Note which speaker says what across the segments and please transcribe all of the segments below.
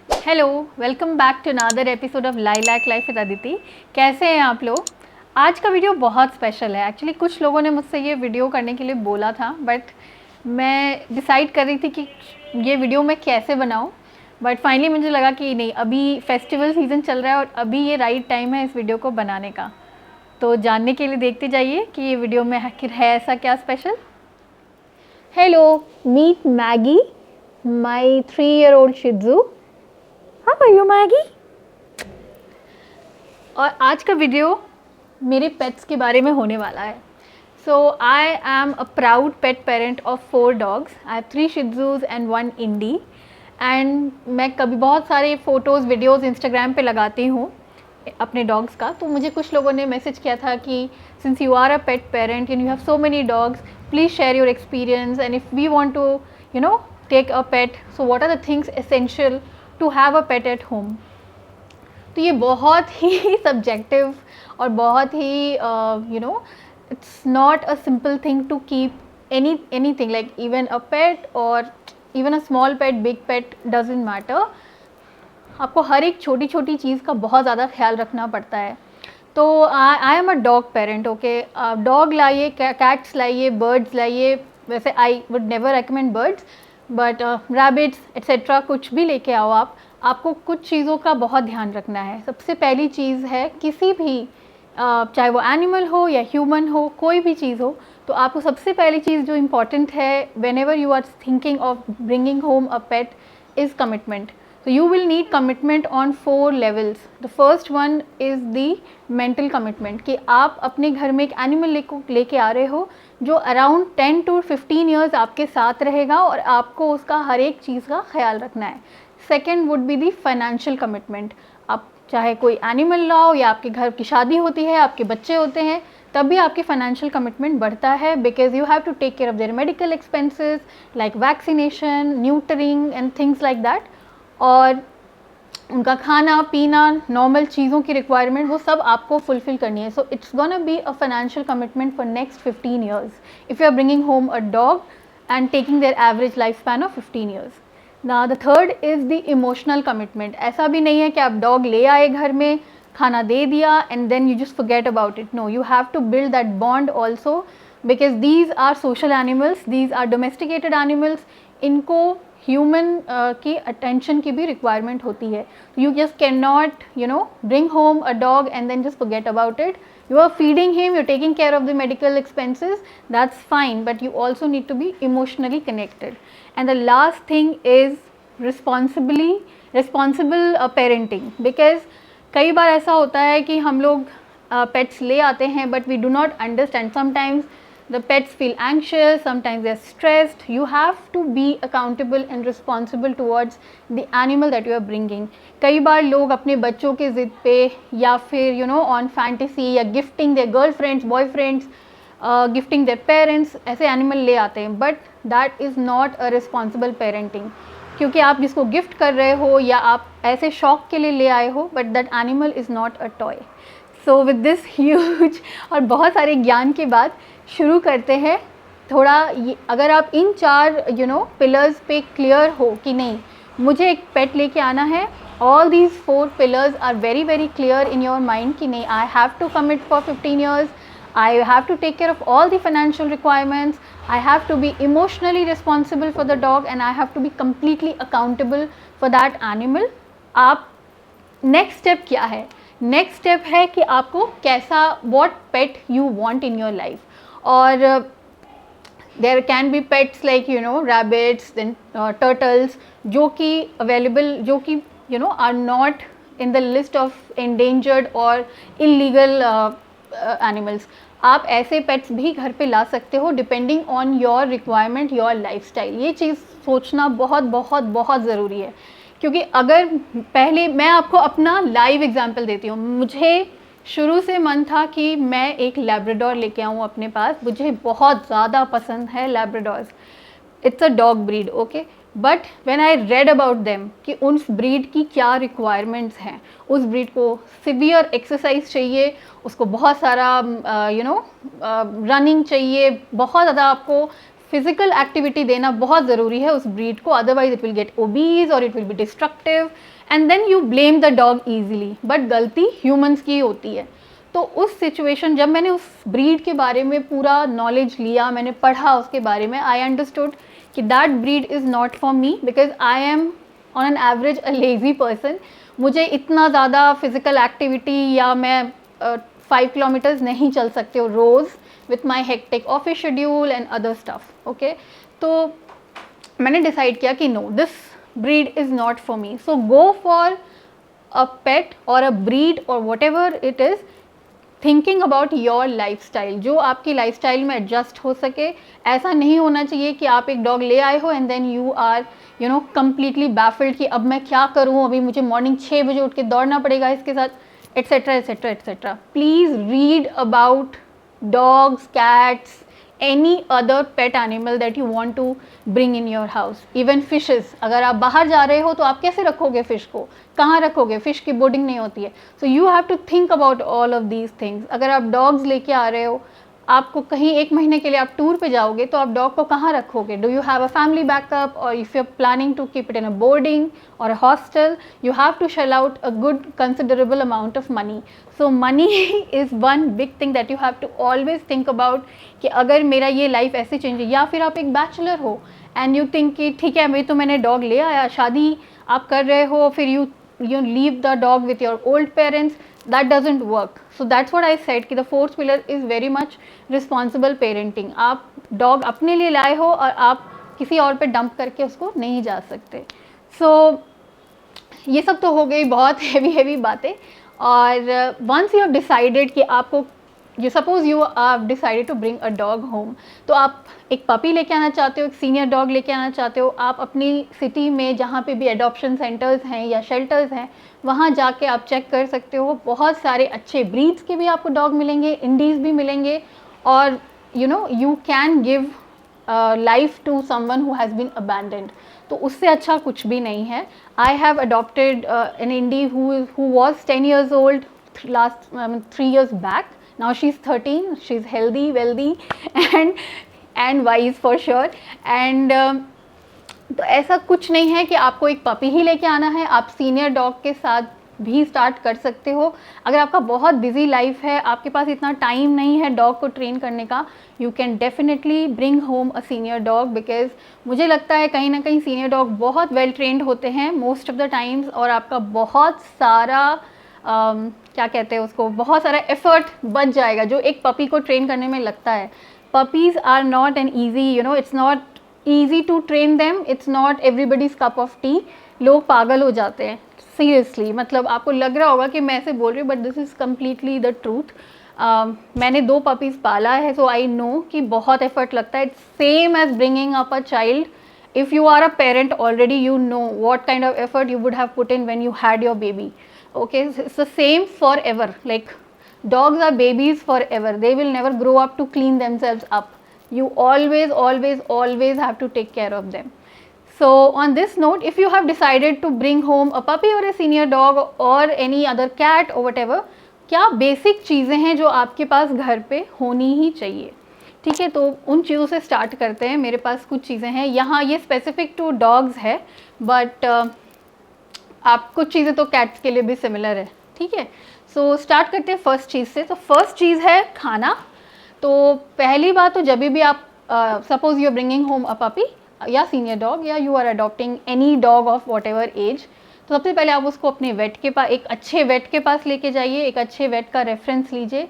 Speaker 1: Hello, welcome back to another episode of Lilac life with Aditi. कैसे हैं आप लोग? आज का वीडियो बहुत स्पेशल है। एक्चुअली कुछ लोगों ने मुझसे ये वीडियो करने के लिए बोला था, बट मैं डिसाइड कर रही थी कि ये वीडियो मैं कैसे बनाऊं। बट फाइनली मुझे लगा कि नहीं, अभी फेस्टिवल सीज़न चल रहा है और अभी ये राइट टाइम है इस वीडियो को बनाने का। तो जानने के लिए देखते जाइए कि ये वीडियो में आखिर है ऐसा क्या स्पेशल। हेलो, मीट मैगी, माई 3-year-old शिज़ू। हाँ भाई मैगी। और आज का वीडियो मेरे पेट्स के बारे में होने वाला है। So I am a proud pet parent of 4 dogs. I have 3 शिज़ूज एंड 1 इंडी। एंड मैं कभी बहुत सारे फ़ोटोज़ वीडियोज़ इंस्टाग्राम पे लगाती हूँ अपने डॉग्स का। तो मुझे कुछ लोगों ने मैसेज किया था कि since you are a pet parent and you have so many dogs, please share your experience and if we want to take a pet, so what are the things essential to have a pet at home. तो ये बहुत ही subjective और बहुत ही it's not a simple thing to keep anything like even a pet और even a small pet, big pet, doesn't matter. आपको हर एक छोटी छोटी चीज़ का बहुत ज़्यादा ख्याल रखना पड़ता है। तो आई am a dog parent, okay. Dog लाइए, कैट्स लाइए, बर्ड्स लाइए। वैसे I would never recommend birds, but rabbits etcetera कुछ भी लेके आओ आप, आपको कुछ चीज़ों का बहुत ध्यान रखना है। सबसे पहली चीज़ है किसी भी चाहे वो एनिमल हो या ह्यूमन हो, कोई भी चीज़ हो, तो आपको सबसे पहली चीज़ जो इम्पॉर्टेंट है whenever you are thinking of bringing home a pet is commitment. So you will need commitment on 4 levels. The first one is the mental commitment कि आप अपने घर में एक एनिमल लेके आ रहे हो जो अराउंड 10 to 15 ईयर्स आपके साथ रहेगा और आपको उसका हर एक चीज़ का ख्याल रखना है. Second would be the financial commitment. आप चाहे कोई एनिमल लाओ या आपके घर की शादी होती है, आपके बच्चे होते हैं, तब भी आपकी फाइनेंशियल कमिटमेंट बढ़ता है because you have to take care of their medical expenses like vaccination, neutering and things like that. और उनका खाना पीना, नॉर्मल चीज़ों की रिक्वायरमेंट, वो सब आपको फुलफिल करनी है. So it's gonna be a financial commitment for next 15 years if you are bringing home a dog and taking their average life span of 15 years. ना the third is the emotional commitment. ऐसा भी नहीं है कि आप dog ले आए घर में, खाना दे दिया and then you just forget about it. No, you have to build that bond also because these are social animals, these are domesticated animals. इनको ह्यूमन की अटेंशन की भी रिक्वायरमेंट होती है. You just can not bring home a dog and then just forget about it. You are feeding him, you're taking care of the medical expenses, that's fine, but you also need to be emotionally connected. And the last thing is responsible parenting, because कई बार ऐसा होता है कि हम लोग pets ले आते हैं but we do not understand. Sometimes the pets feel anxious, sometimes they're stressed. You have to be accountable and responsible towards the animal that you are bringing. कई बार लोग अपने बच्चों के ज़िद पे या फिर ऑन फैंटेसी या gifting their girlfriends, boyfriends, gifting their parents, ऐसे एनिमल ले आते हैं. But that is not a responsible parenting, क्योंकि आप जिसको गिफ्ट कर रहे हो या आप ऐसे शौक के लिए ले आए हो, but that animal is not a toy. So with this huge और बहुत सारे ज्ञान के बाद शुरू करते हैं. थोड़ा ये, अगर आप इन 4 पिलर्स पे क्लियर हो कि नहीं मुझे एक पेट लेके आना है, all these 4 pillars are very very clear in your mind कि नहीं, I have to commit for 15 years, I have to take care of all the financial requirements, I have to be emotionally responsible for the dog and I have to be completely accountable for that animal. आप next step क्या है? Next step है कि आपको कैसा, what pet you want in your life. और there can be pets like rabbits, then turtles, जो कि अवेलेबल, जो कि are not in the list of endangered और इलीगल एनिमल्स. आप ऐसे पेट्स भी घर पे ला सकते हो depending on your requirement, your lifestyle. ये चीज़ सोचना बहुत बहुत बहुत ज़रूरी है, क्योंकि अगर पहले मैं आपको अपना लाइव एग्जांपल देती हूँ. मुझे शुरू से मन था कि मैं एक लैब्राडोर लेके आऊँ अपने पास. मुझे बहुत ज़्यादा पसंद है Labradors. It's a dog breed, okay. But when I read about them कि उस ब्रीड की क्या रिक्वायरमेंट्स हैं, उस ब्रीड को सिवियर एक्सरसाइज चाहिए, उसको बहुत सारा रनिंग चाहिए, बहुत ज़्यादा आपको फिजिकल एक्टिविटी देना बहुत ज़रूरी है उस ब्रीड को, otherwise it will get obese और it will be destructive and then you blame the dog easily, but गलती ह्यूमंस की होती है। तो उस सिचुएशन, जब मैंने उस ब्रीड के बारे में पूरा नॉलेज लिया, मैंने पढ़ा उसके बारे में, आई अंडरस्टूड कि that breed is not for me because I M on an average a lazy person. मुझे इतना ज़्यादा फिजिकल एक्टिविटी, या मैं 5 किलोमीटर्स नहीं चल सकते हो रोज़ with my hectic office schedule and other stuff, okay? तो मैंने डिसाइड किया कि no, this breed is not for me. So go for a pet or a breed or whatever it is, thinking about your lifestyle, जो आपकी lifestyle में adjust हो सके। ऐसा नहीं होना चाहिए कि आप एक डॉग ले आए हो and then you are completely baffled कि अब मैं क्या करूँ, अभी मुझे मॉर्निंग 6 बजे उठ के दौड़ना पड़ेगा इसके साथ, etcetera etcetera etcetera. Please read about dogs, cats, any other pet animal that you want to bring in your house, even fishes। अगर आप बाहर जा रहे हो तो आप कैसे रखोगे फिश को, कहाँ रखोगे, फिश की बोर्डिंग नहीं होती है। So you have to think about all of these things. अगर आप डॉग्स लेके आ रहे हो, आपको कहीं 1 महीने के लिए आप टूर पे जाओगे, तो आप डॉग को कहाँ रखोगे? Do you have a family backup, और if you are planning to keep it in a boarding और a hostel, you have to shell out a good considerable amount of money. So money is one big thing that you have to always think about कि अगर मेरा ये life ऐसे change है, या फिर आप एक बैचलर हो एंड यू थिंक कि ठीक है, तो मैंने डॉग ले आया, शादी आप कर रहे हो, फिर you leave the dog with your old parents, that doesn't work. So that's what I said कि the fourth pillar is very much responsible parenting। आप डॉग अपने लिए लाए हो और आप किसी और पे डंप करके उसको नहीं जा सकते। So ये सब तो हो गई बहुत हेवी बातें। और once you have decided कि आपको, you suppose you have decided to bring a dog home, तो आप एक पपी लेके आना चाहते हो, एक सीनियर डॉग लेके आना चाहते हो, आप अपनी सिटी में जहाँ पे भी एडॉप्शन सेंटर्स हैं या शेल्टर्स हैं, वहाँ जाके आप चेक कर सकते हो। बहुत सारे अच्छे ब्रीड्स के भी आपको डॉग मिलेंगे, इंडीज़ भी मिलेंगे, और you can give life to someone who has been abandoned. तो उससे अच्छा कुछ भी नहीं है। I have adopted an indie who was 10 years old last 3 years back. Now she's 13, she's healthy, wealthy and wise for sure. And तो ऐसा कुछ नहीं है कि आपको एक पपी ही लेके आना है, आप सीनियर डॉग के साथ भी स्टार्ट कर सकते हो। अगर आपका बहुत बिजी लाइफ है, आपके पास इतना टाइम नहीं है डॉग को ट्रेन करने का, you can definitely bring home a senior dog, because मुझे लगता है कहीं ना कहीं सीनियर डॉग बहुत वेल ट्रेंड होते हैं मोस्ट ऑफ द टाइम्स, और आपका बहुत सारा क्या कहते हैं उसको, बहुत सारा एफर्ट बच जाएगा जो एक पपी को ट्रेन करने में लगता है। Puppies are not an easy, it's not easy to train them, it's not everybody's cup of tea. लोग पागल हो जाते हैं सीरियसली, मतलब आपको लग रहा होगा कि मैं ऐसे बोल रही हूँ, but this is completely the truth. मैंने 2 पपीज़ पाला है, सो आई नो कि बहुत एफर्ट लगता है। It's same as bringing up a child. If you are a parent already, you know what kind of effort you would have put in when you had your baby. Okay, it's the same forever. Like dogs are babies forever, they will never grow up to clean themselves up. You always have to take care of them. So on this note, if you have decided to bring home a puppy or a senior dog or any other cat or whatever, क्या basic चीज़ें हैं जो आपके पास घर पे होनी ही चाहिए? ठीक है, तो उन चीज़ों से स्टार्ट करते हैं। मेरे पास कुछ चीज़ें हैं यहाँ, ये स्पेसिफिक टू डॉग्स है, बट आप कुछ चीज़ें तो कैट्स के लिए भी सिमिलर है। ठीक है, सो स्टार्ट करते हैं फर्स्ट चीज़ से। तो फर्स्ट चीज़ है खाना। तो पहली बात, तो जब भी आप suppose you are bringing home a puppy या सीनियर डॉग, या you are adopting any dog of whatever age, तो सबसे पहले आप उसको अपने वेट के पास, एक अच्छे वेट के पास लेके जाइए, एक अच्छे वेट का रेफरेंस लीजिए,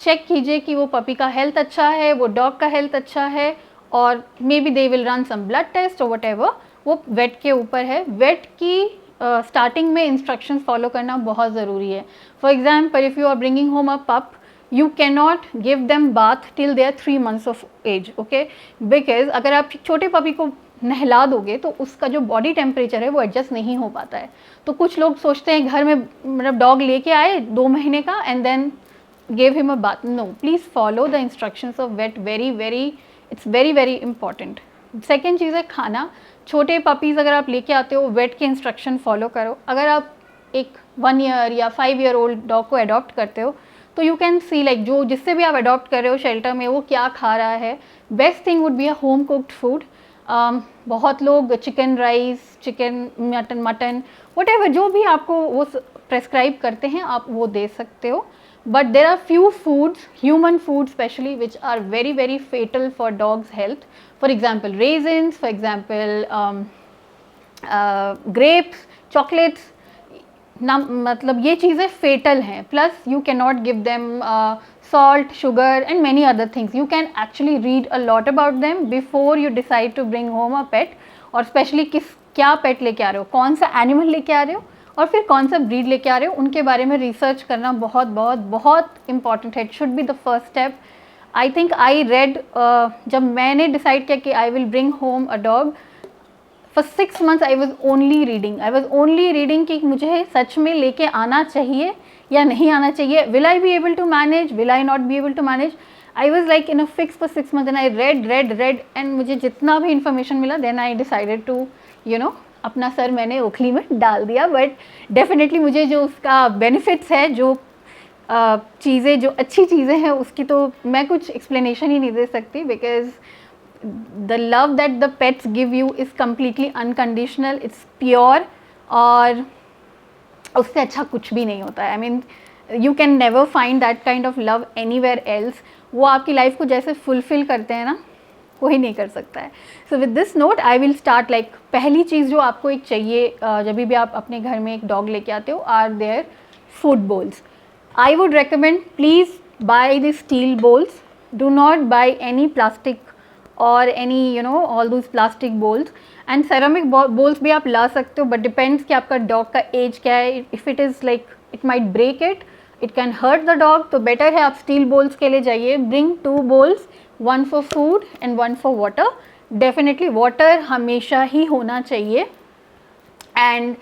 Speaker 1: चेक कीजिए कि वो पपी का हेल्थ अच्छा है, वो डॉग का हेल्थ अच्छा है, और may be they will run some blood test और वट एवर, वो वेट के ऊपर है। वेट की स्टार्टिंग में इंस्ट्रक्शंस फॉलो करना बहुत ज़रूरी है। For example, if you are bringing home a pup, you cannot give them bath till they are 3 months of age, okay? Because अगर आप छोटे पपी को नहला दोगे तो उसका जो बॉडी टेम्परेचर है वो एडजस्ट नहीं हो पाता है। तो कुछ लोग सोचते हैं घर में, मतलब डॉग लेके आए 2 महीने का and then gave him a bath. No, please follow the instructions of vet, it's very important. Second चीज़ है खाना। छोटे पपीज़ अगर आप लेके आते हो, वेट के इंस्ट्रक्शन फॉलो करो। अगर आप एक 1 year या 5 year old डॉग को अडॉप्ट करते हो, तो यू कैन सी लाइक जो जिससे भी आप अडॉप्ट कर रहे हो शेल्टर में वो क्या खा रहा है. Best thing would be a home cooked food. बहुत लोग chicken rice, chicken mutton what जो भी आपको वो प्रेस्क्राइब करते हैं आप वो दे सकते हो. But there are few foods, human foods especially, which are very very fatal for dogs' health. For example, raisins, for example, grapes, chocolates. मतलब ये चीज़ें fatal हैं. Plus you cannot give them salt, sugar and many other things. You can actually read a lot about them before you decide to bring home a pet. और specially क्या पेट लेके आ रहे हो, कौन सा एनिमल लेके आ रहे हो और फिर कौन सा ब्रीड लेके आ रहे हो, उनके बारे में रिसर्च करना बहुत बहुत बहुत इंपॉर्टेंट है. It should be the first step. I think I read, जब मैंने डिसाइड किया कि I will bring home a dog, for 6 months I was only reading कि मुझे सच में लेके आना चाहिए या नहीं आना चाहिए. Will I be able to manage, will I not be able to manage. I was like in a fix for 6 months and I read and मुझे जितना भी इन्फॉर्मेशन मिला देन आई डिसाइडेड टू अपना सर मैंने ओखली में डाल दिया. बट डेफिनेटली मुझे जो उसका बेनिफिट्स है, जो चीज़ें जो अच्छी चीज़ें हैं उसकी तो मैं कुछ एक्सप्लेनेशन ही नहीं दे सकती. Because the love that the pets give you is completely unconditional, it's pure. और उससे अच्छा कुछ भी नहीं होता है. I mean you can never find that kind of love anywhere else. वो आपकी लाइफ को जैसे फुलफिल करते हैं ना, कोई नहीं कर सकता है. So with this note I will start. Like पहली चीज़ जो आपको एक चाहिए जब भी आप अपने घर में एक डॉग लेके आते हो, are their food bowls. I would recommend please buy the steel bowls. Do not buy any plastic और any all those plastic bowls. And ceramic bowls भी आप ला सकते हो, बट डिपेंड्स कि आपका डॉग का एज क्या है. If it is like it might break it can hurt the dog, तो बेटर है आप स्टील बोल्स के लिए जाइए. Bring 2 bowls, 1 for food and 1 for water. Definitely water हमेशा ही होना चाहिए. एंड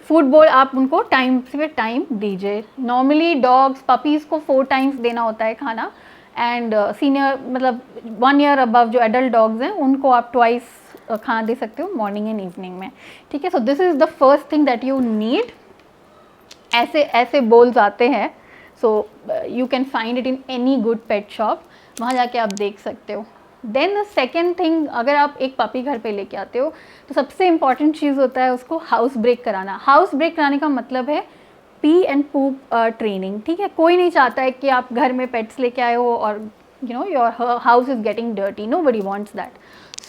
Speaker 1: फूड बोल आप उनको टाइम से टाइम दीजिए. नॉर्मली डॉग्स पपीज़ को 4 times देना होता है खाना. एंड सीनियर मतलब 1 year अबव जो एडल्ट डॉग्स हैं उनको आप twice खाना दे सकते हो, मॉर्निंग एंड इवनिंग में. ठीक है. So this is the first thing that you need. ऐसे बोल्स आते हैं. So you can find it in any good pet shop. वहाँ जाके आप देख सकते हो. देन द सेकेंड थिंग, अगर आप एक पपी घर पे लेके आते हो तो सबसे इम्पॉर्टेंट चीज़ होता है उसको हाउस ब्रेक कराना. हाउस ब्रेक कराने का मतलब है पी एंड पूप ट्रेनिंग. ठीक है. कोई नहीं चाहता है कि आप घर में पेट्स लेके आए हो और your house is getting dirty. Nobody wants that.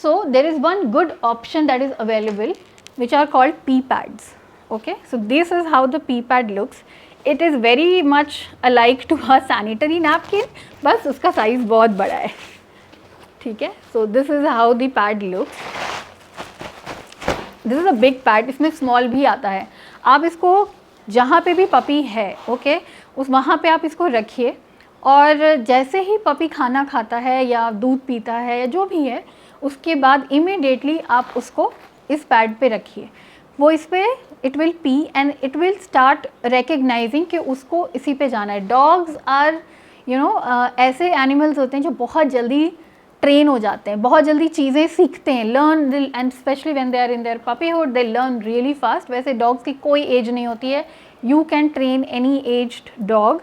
Speaker 1: So there is one good option that is available which are called pee pads. Okay. So this is how the pee pad looks. It is very much alike to a sanitary napkin, बस उसका size बहुत बड़ा है. ठीक है. So this is how the pad looks. This is a big pad. इसमें small भी आता है. आप इसको जहाँ पे भी पपी है, ओके, उस वहाँ पे आप इसको रखिए. और जैसे ही पपी खाना खाता है या दूध पीता है या जो भी है, उसके बाद इमीडिएटली आप उसको इस पैड पे रखिए. वो इस पे it will P and it will start recognising कि उसको इसी पे जाना है. डॉग्स आर ऐसे एनिमल्स होते हैं जो बहुत जल्दी ट्रेन हो जाते हैं, बहुत जल्दी चीज़ें सीखते हैं. Learn and specially when they are in their puppyhood they learn really fast. वैसे डॉग्स की कोई एज नहीं होती है. You can train any aged dog.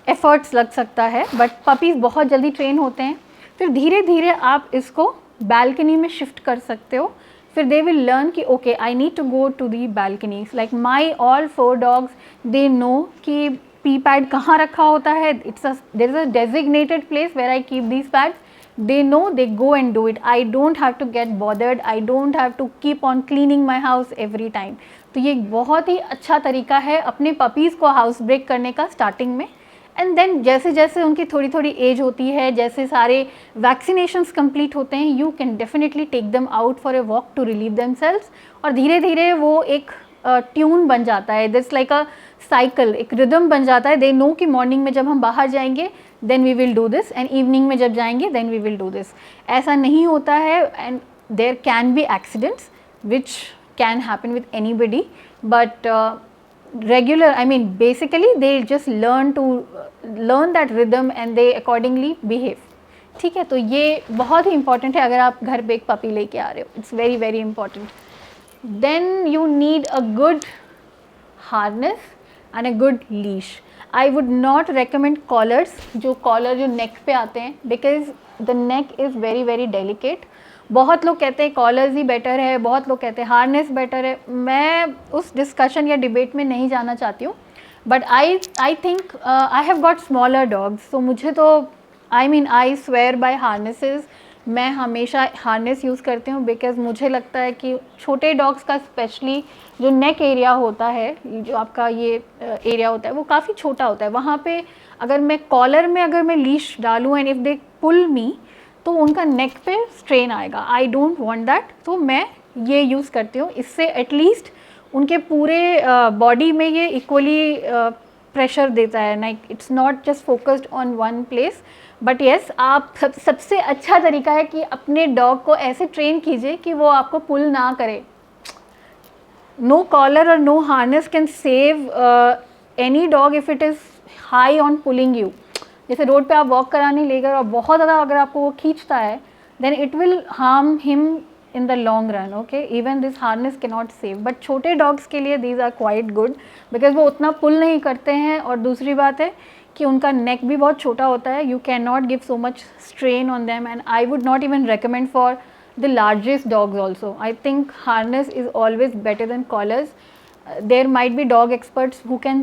Speaker 1: Efforts लग सकता है बट पपीज़ बहुत जल्दी ट्रेन होते हैं. फिर धीरे धीरे आप इसको बालकनी में शिफ्ट कर सकते हो. फिर दे विल लर्न कि okay I need to go to the balconies. Like my all 4 dogs they know कि पी पैड कहाँ रखा होता है. There is a designated place where I keep these pads. They know, they go and do it. I don't have to get bothered. I don't have to keep on cleaning my house every time. तो ये बहुत ही अच्छा तरीका है अपने puppies को house break करने का स्टार्टिंग में. एंड देन जैसे जैसे उनकी थोड़ी थोड़ी एज होती है, जैसे सारे वैक्सीनेशंस कंप्लीट होते हैं, you can definitely take them out for a walk to relieve themselves. और धीरे धीरे वो एक ट्यून बन जाता है. दिस लाइक अ साइकिल, एक रिदम बन जाता है. दे नो कि मॉर्निंग में जब हम बाहर जाएंगे then we will do this and evening में जब जाएंगे then we will do this. ऐसा नहीं होता है. And there can be accidents which can happen with anybody, but regular, I mean basically they just learn that rhythm and they accordingly behave. ठीक है. तो ये बहुत ही इंपॉर्टेंट है अगर आप घर पे एक पपी लेके आ रहे हो. It's very very important. Then you need a good harness and a good leash. I would not recommend collars, जो कॉलर जो नेक पे आते हैं, because the neck is very very delicate. बहुत लोग कहते हैं कॉलर्स ही बेटर है, बहुत लोग कहते हैं हार्नेस बेटर है. मैं उस डिस्कशन या डिबेट में नहीं जाना चाहती हूँ. But I think I have got smaller dogs, तो मुझे तो आई स्वेयर बाय हार्नेसेस. मैं हमेशा हार्नेस यूज़ करती हूँ, बिकॉज मुझे लगता है कि छोटे डॉग्स का स्पेशली जो नेक एरिया होता है, जो आपका ये एरिया होता है, वो काफ़ी छोटा होता है. वहाँ पे अगर मैं कॉलर में अगर मैं लीश डालूँ एंड इफ़ दे पुल मी, तो उनका नेक पे स्ट्रेन आएगा. I don't want that. तो मैं ये यूज़ करती हूँ. इससे एटलीस्ट उनके पूरे बॉडी में ये इक्वली प्रेशर देता है. Like it's not just focused on one place. But yes, आप सबसे अच्छा तरीका है कि अपने डॉग को ऐसे ट्रेन कीजिए कि वो आपको पुल ना करे. नो कॉलर और no harness can save any dog if it is high on pulling you. जैसे रोड पे आप वॉक कराने ले गए और बहुत ज़्यादा अगर आपको वो खींचता है, then it will harm him in the long run. Okay, even this harness के नॉट सेव. बट छोटे डॉग्स के लिए these are quite good, because वो उतना पुल नहीं करते हैं. और दूसरी बात है कि उनका नेक भी बहुत छोटा होता है. You can not give so much strain on them, and I would not even recommend for the largest dogs also. I think harness is always better than collars. There might be dog experts who can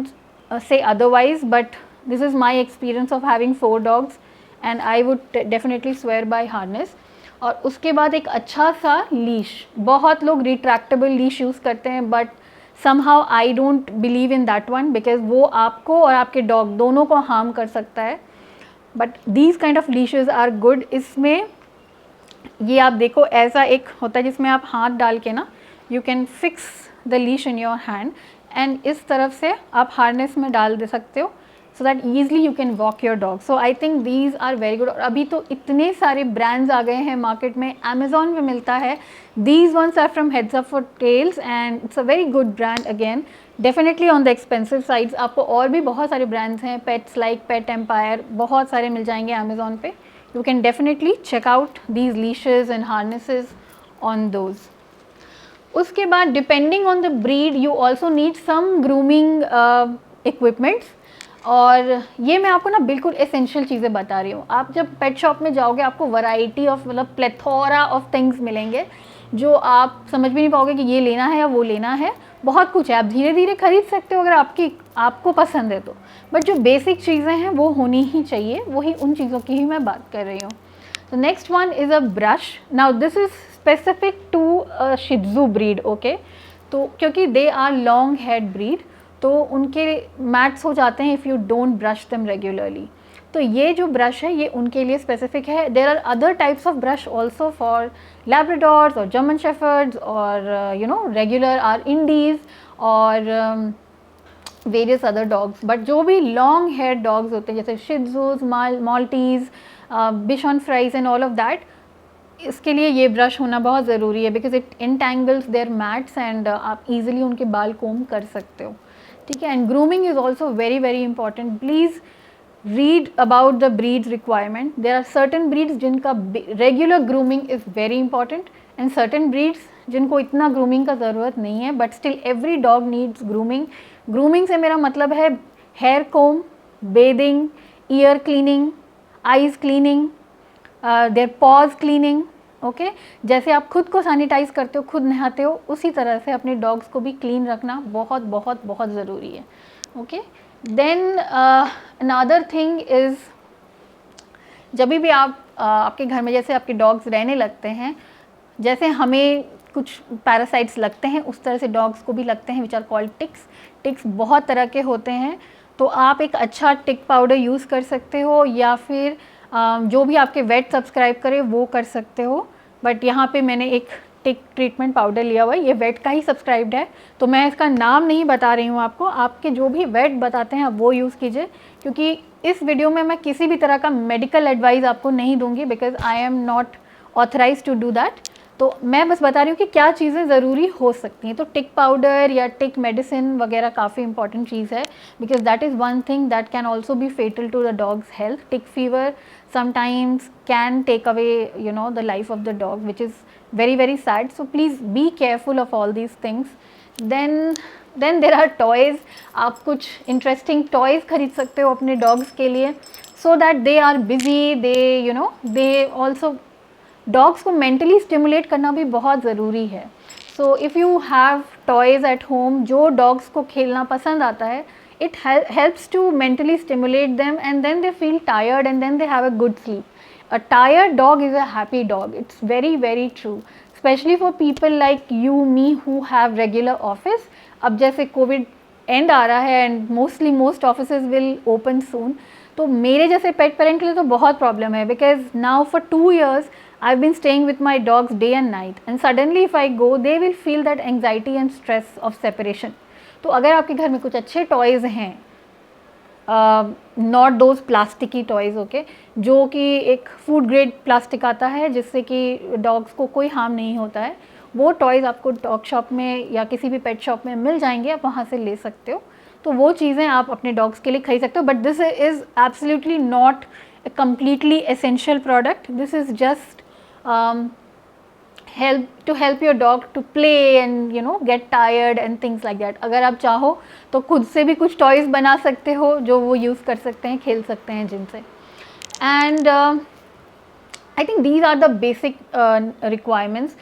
Speaker 1: say otherwise, but this is my experience of having 4 dogs and I would definitely swear by harness. और उसके बाद एक अच्छा सा leash. बहुत लोग retractable leash use करते हैं, but somehow I don't believe in that one, because वो आपको और आपके डॉग दोनों को हार्म कर सकता है. But these kind of leashes are good. इसमें ये आप देखो, ऐसा एक होता है जिसमें आप हाथ डाल के ना, you can fix the leash in your hand, and इस तरफ से आप हार्नेस में डाल दे सकते हो, so that easily you can walk your dog. So I think these are very good. और अभी तो इतने सारे ब्रांड्स आ गए हैं मार्केट में. अमेजोन में मिलता है. These ones are from heads up for tails and it's a very good brand. Again definitely on the expensive sides. आपको और भी बहुत सारे ब्रांड्स हैं, पेट्स लाइक पेट एम्पायर, बहुत सारे मिल जाएंगे अमेजोन पे. You can definitely check out these leashes and harnesses on those. उसके बाद depending on the breed you also need some grooming equipments. और ये मैं आपको ना बिल्कुल एसेंशियल चीज़ें बता रही हूँ. आप जब पेट शॉप में जाओगे आपको वैरायटी ऑफ, मतलब प्लेथोरा ऑफ थिंग्स मिलेंगे जो आप समझ भी नहीं पाओगे कि ये लेना है या वो लेना है. बहुत कुछ है, आप धीरे धीरे खरीद सकते हो अगर आपको पसंद है तो. बट जो बेसिक चीज़ें हैं वो होनी ही चाहिए. वही उन चीज़ों की ही मैं बात कर रही हूँ. तो next one is a brush. Now this is specific to Shih Tzu breed. Okay, तो क्योंकि they are long head breed, तो उनके मैट्स हो जाते हैं if you don't brush them regularly. तो ये जो ब्रश है ये उनके लिए स्पेसिफिक है. There are other types of brush also for Labradors और जर्मन शेफर्ड्स और you know regular or indies और वेरियस अदर डॉग्स. बट जो भी लॉन्ग हेयर डॉग्स होते हैं जैसे Shih Tzus, Maltese, bichon frise and all of that, इसके लिए ये ब्रश होना बहुत ज़रूरी है, because it entangles their mats and आप इजीली उनके बाल कोम कर सकते हो. ठीक है. And grooming is also very very important. Please read about the breeds requirement. There are certain breeds जिनका regular grooming is very important and certain breeds जिनको इतना grooming का ज़रूरत नहीं है, but still every dog needs grooming. Grooming से मेरा मतलब है hair comb, bathing, ear cleaning, eyes cleaning, their paws cleaning. Okay, जैसे आप खुद को सैनिटाइज करते हो, खुद नहाते हो, उसी तरह से अपने डॉग्स को भी क्लीन रखना बहुत बहुत बहुत ज़रूरी है. Okay. Then another thing is, जब भी आप आपके घर में जैसे आपके डॉग्स रहने लगते हैं, जैसे हमें कुछ पैरासाइट्स लगते हैं उस तरह से डॉग्स को भी लगते हैं, which are called ticks. Ticks बहुत तरह के होते हैं, तो आप एक अच्छा टिक पाउडर यूज़ कर सकते हो या फिर जो भी आपके वेट सब्सक्राइब करे वो कर सकते हो. बट यहाँ पे मैंने एक टिक ट्रीटमेंट पाउडर लिया हुआ है, ये वेट का ही सब्सक्राइब्ड है, तो मैं इसका नाम नहीं बता रही हूँ आपको. आपके जो भी वेट बताते हैं आप वो यूज़ कीजिए, क्योंकि इस वीडियो में मैं किसी भी तरह का मेडिकल एडवाइस आपको नहीं दूंगी, because I am not authorise to do that. तो मैं बस बता रही हूँ कि क्या चीज़ें ज़रूरी हो सकती हैं. तो टिक पाउडर या टिक मेडिसिन वगैरह काफ़ी इंपॉर्टेंट चीज़ है, because that is one thing that can also be fatal to the dog's health. Tick fever sometimes can take away you know the life of the dog, which is very very sad. So please be careful of all these things. Then there are toys. आप कुछ interesting toys खरीद सकते हो अपने dogs के लिए, so that they are busy, they also. Dogs को mentally stimulate करना भी बहुत ज़रूरी है. So if you have toys at home, जो डॉग्स को खेलना पसंद आता है, it helps to mentally stimulate them, and then they feel tired and then they have a good sleep. A tired dog is a happy dog. It's very very true, especially for people like you, me, who have regular office. अब जैसे Covid and आ रहा है and mostly most offices will open soon, तो मेरे जैसे पेट parent के लिए तो बहुत प्रॉब्लम है, because now for 2 years I have been staying with my dogs day and night, and suddenly if I go they will feel that anxiety and stress of separation. तो अगर आपके घर में कुछ अच्छे टॉयज़ हैं, not those plasticky toys, okay, जो कि एक फूड ग्रेड प्लास्टिक आता है जिससे कि डॉग्स को कोई हार्म नहीं होता है, वो टॉयज़ आपको डॉग शॉप में या किसी भी पेट शॉप में मिल जाएंगे, आप वहाँ से ले सकते हो. तो वो चीज़ें आप अपने डॉग्स के लिए खरीद सकते हो. But this is absolutely not a completely essential product. This is just help your dog to play and get tired and things like that. अगर आप चाहो तो खुद से भी कुछ टॉयज़ बना सकते हो जो वो यूज़ कर सकते हैं, खेल सकते हैं जिनसे. And I think these are the basic requirements.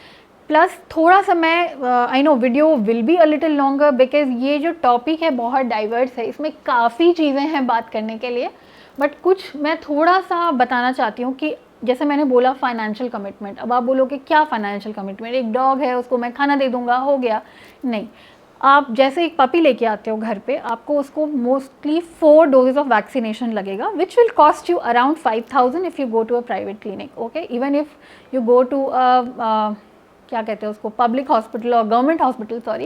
Speaker 1: Plus थोड़ा सा मैं I know video will be a little longer, because ये जो टॉपिक है बहुत डाइवर्स है, इसमें काफ़ी चीज़ें हैं बात करने के लिए. बट कुछ मैं थोड़ा सा बताना चाहती हूँ कि जैसे मैंने बोला फाइनेंशियल कमिटमेंट. अब आप बोलोगे क्या फाइनेंशियल कमिटमेंट, एक डॉग है उसको मैं खाना दे दूँगा हो गया. नहीं, आप जैसे एक पपी लेके आते हो घर पे, आपको उसको मोस्टली 4 doses ऑफ वैक्सीनेशन लगेगा, which will cost you around 5,000 if you go to a private clinic. Okay, even if you go to क्या कहते हैं उसको, पब्लिक हॉस्पिटल और government hospital, sorry,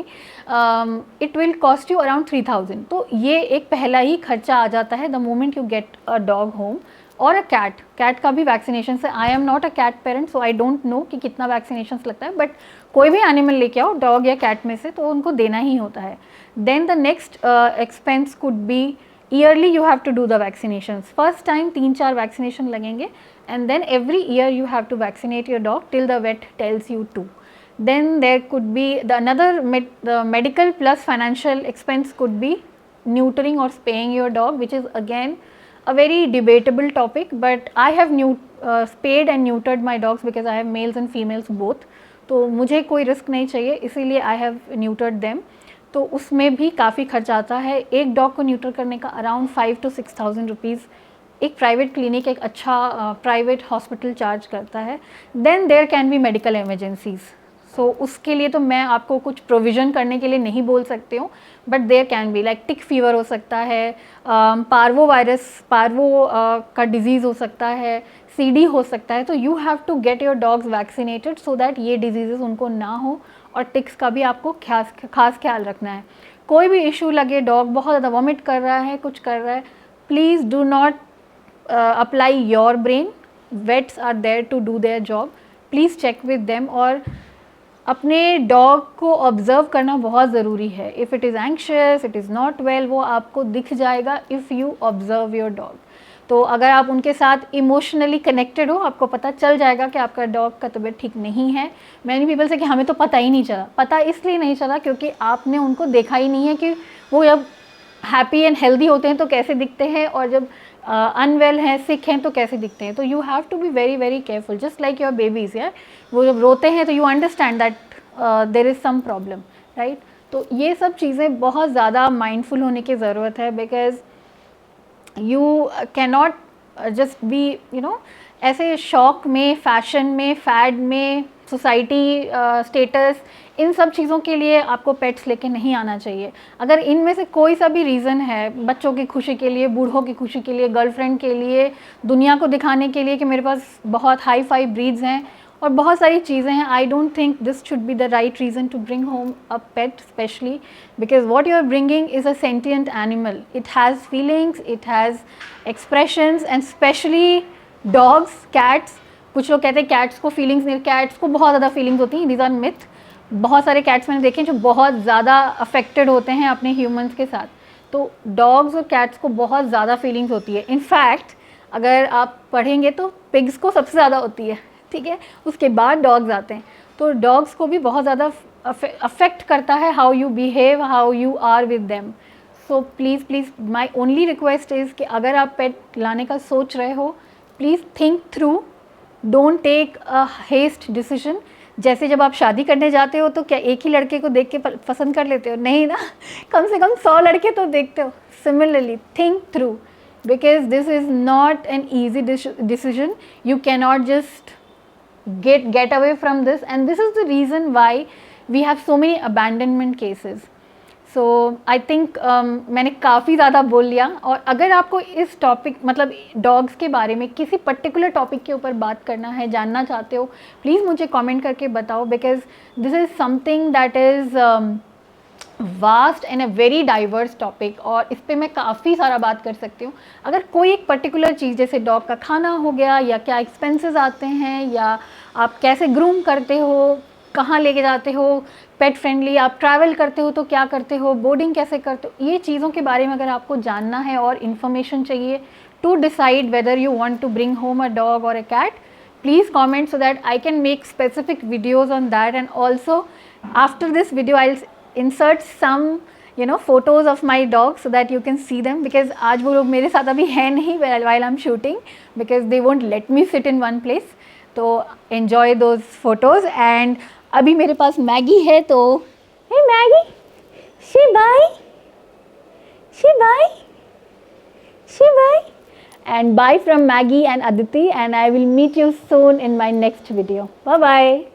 Speaker 1: it will cost you around 3,000. तो ये एक पहला ही खर्चा आ जाता है the moment you get a dog home. और अ कैट का भी वैक्सीनेशन से, I am not a cat parent so I don't know कि कितना वैक्सीनेशन लगता है, बट कोई भी एनिमल लेके आओ, डॉग या कैट में से, तो उनको देना ही होता है. Then the next expense could be yearly you have to do the vaccinations. First time 3-4 vaccination लगेंगे, and then every year you have to vaccinate your dog till the vet tells you to. Then there could be the medical plus financial expense could be neutering or spaying your dog, which is again a very debatable topic, but I have spayed and neutered my dogs because I have males and females both. तो मुझे कोई risk नहीं चाहिए, इसीलिए I have neutered them. तो उसमें भी काफ़ी खर्चा आता है. एक डॉग को न्यूटर करने का अराउंड 5,000 to 6,000 रुपीज़ एक प्राइवेट क्लिनिक, एक अच्छा प्राइवेट हॉस्पिटल चार्ज करता है. Then there can be medical emergencies. So उसके लिए तो मैं आपको कुछ प्रोविज़न करने के लिए नहीं बोल सकती हूँ, but there can be like tick fever हो सकता है, पार्वो का डिजीज़ हो सकता है, CD हो सकता है. तो you have to get your dogs vaccinated so that ये डिजीज़ उनको ना हो. और टिक्स का भी आपको खास ख्याल रखना है. कोई भी इशू लगे, डॉग बहुत ज़्यादा वॉमिट कर रहा है, कुछ कर रहा है, please do not apply your brain. Vets are there to do their job. Please check with them. और अपने डॉग को ऑब्ज़र्व करना बहुत ज़रूरी है. If it is anxious, it is not well, वो आपको दिख जाएगा if you observe your dog. तो अगर आप उनके साथ इमोशनली कनेक्टेड हो, आपको पता चल जाएगा कि आपका डॉग का तबीयत ठीक नहीं है. मैनी पीपल से कि हमें तो पता ही नहीं चला. पता इसलिए नहीं चला क्योंकि आपने उनको देखा ही नहीं है कि वो जब हैप्पी एंड हेल्दी होते हैं तो कैसे दिखते हैं, और जब अनवेल हैं, सिक हैं, तो कैसे दिखते हैं. तो you have to be very very careful, just like your babies. यार वो जब रोते हैं तो you understand that there is some problem, right. तो ये सब चीज़ें बहुत ज़्यादा माइंडफुल होने की ज़रूरत है, because you cannot just be ऐसे शौक में, फैशन में, फैड में, सोसाइटी स्टेटस, इन सब चीज़ों के लिए आपको पेट्स लेके नहीं आना चाहिए. अगर इनमें से कोई सा भी रीज़न है, बच्चों की खुशी के लिए, बूढ़ों की खुशी के लिए, गर्लफ्रेंड के लिए, दुनिया को दिखाने के लिए कि मेरे पास बहुत हाई फाई ब्रीड्स हैं और बहुत सारी चीज़ें हैं, I don't think this should be the right reason to bring home a pet, specially because what you are bringing is a sentient animal. It has feelings, it has expressions, and specially dogs, cats. कुछ लोग कहते हैं cats को feelings नहीं, cats को बहुत ज़्यादा feelings होती हैं. These are myth. बहुत सारे कैट्स मैंने देखे हैं जो बहुत ज़्यादा अफेक्टेड होते हैं अपने ह्यूमंस के साथ. तो डॉग्स और कैट्स को बहुत ज़्यादा फीलिंग्स होती है. इनफैक्ट अगर आप पढ़ेंगे तो पिग्स को सबसे ज़्यादा होती है, ठीक है, उसके बाद डॉग्स आते हैं. तो डॉग्स को भी बहुत ज़्यादा अफेक्ट करता है how you behave, how you are with them. So please please my only request is कि अगर आप पेट लाने का सोच रहे हो, please think through, don't take a haste decision. जैसे जब आप शादी करने जाते हो तो क्या एक ही लड़के को देख के पसंद कर लेते हो? नहीं ना, कम से कम 100 लड़के तो देखते हो. Similarly think through, because this is not an easy decision. You cannot just get away from this, and this is the reason why we have so many abandonment cases. So I think मैंने काफ़ी ज़्यादा बोल लिया. और अगर आपको इस topic मतलब डॉग्स के बारे में किसी पर्टिकुलर टॉपिक के ऊपर बात करना है, जानना चाहते हो, प्लीज़ मुझे कमेंट करके बताओ, because this is something that is vast and a very diverse topic, और इस पर मैं काफ़ी सारा बात कर सकती हूँ. अगर कोई एक पर्टिकुलर चीज़ जैसे डॉग का खाना हो गया, या क्या एक्सपेंसेस आते हैं, या आप कैसे ग्रूम करते हो, कहाँ लेके जाते हो, पेट फ्रेंडली आप ट्रैवल करते हो तो क्या करते हो, बोर्डिंग कैसे करते हो, ये चीज़ों के बारे में अगर आपको जानना है और इन्फॉर्मेशन चाहिए to decide whether you want to bring home a dog और a cat, please comment so that I can make specific videos on that. And also after this video I'll insert some photos of my dogs so that you can see them, because आज वो लोग मेरे साथ अभी हैं नहीं while I'm shooting, because they won't let me sit in one place. तो enjoy those photos. And अभी मेरे पास मैगी है, तो hey Maggi, say bye, say bye, say bye. And bye from Maggie and Aditi, and I will meet you soon in my next video. Bye bye.